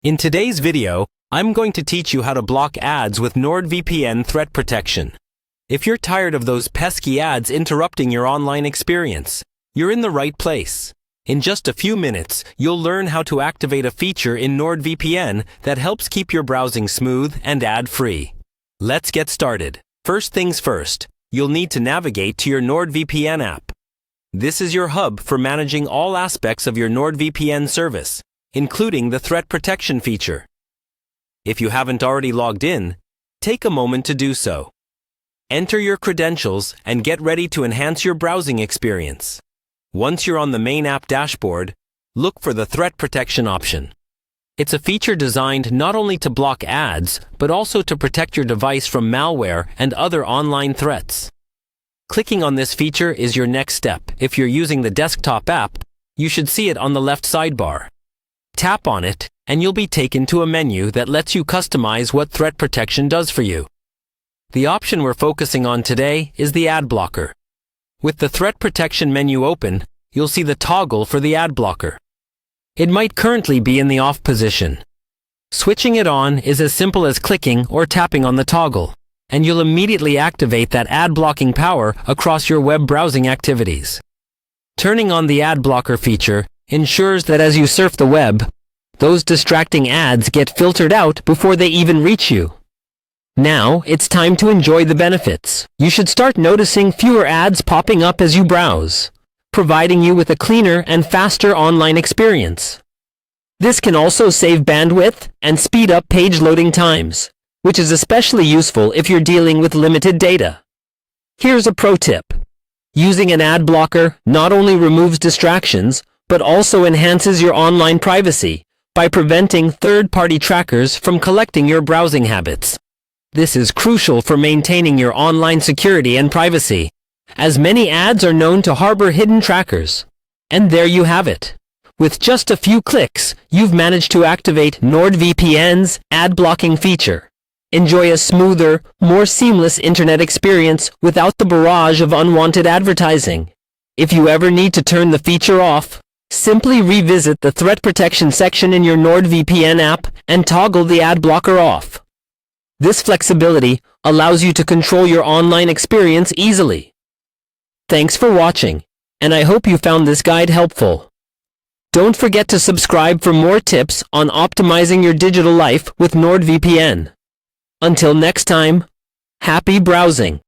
In today's video, I'm going to teach you how to block ads with Nordvpn threat protection. If you're tired of those pesky ads interrupting your online experience, you're in the right place. In just a few minutes, you'll learn how to activate a feature in Nordvpn that helps keep your browsing smooth and ad-free. Let's get started. First things first, you'll need to navigate to your Nordvpn app. This is your hub for managing all aspects of your Nordvpn service, including the threat protection feature. If you haven't already logged in, take a moment to do so. Enter your credentials and get ready to enhance your browsing experience. Once you're on the main app dashboard, look for the threat protection option. It's a feature designed not only to block ads, but also to protect your device from malware and other online threats. Clicking on this feature is your next step. If you're using the desktop app, you should see it on the left sidebar. Tap on it, and you'll be taken to a menu that lets you customize what threat protection does for you. The option we're focusing on today is the ad blocker. With the threat protection menu open, you'll see the toggle for the ad blocker. It might currently be in the off position. Switching it on is as simple as clicking or tapping on the toggle, and you'll immediately activate that ad blocking power across your web browsing activities. Turning on the ad blocker feature ensures that as you surf the web, those distracting ads get filtered out before they even reach you. Now, it's time to enjoy the benefits. You should start noticing fewer ads popping up as you browse, providing you with a cleaner and faster online experience. This can also save bandwidth and speed up page loading times, which is especially useful if you're dealing with limited data. Here's a pro tip. Using an ad blocker not only removes distractions, but also enhances your online privacy by preventing third-party trackers from collecting your browsing habits. This is crucial for maintaining your online security and privacy, as many ads are known to harbor hidden trackers. And there you have it. With just a few clicks, you've managed to activate Nordvpn's ad blocking feature. Enjoy a smoother, more seamless internet experience without the barrage of unwanted advertising. If you ever need to turn the feature off, simply revisit the threat protection section in your Nordvpn app and toggle the ad blocker off. This flexibility allows you to control your online experience easily. Thanks for watching, and I hope you found this guide helpful. Don't forget to subscribe for more tips on optimizing your digital life with Nordvpn. Until next time, happy browsing!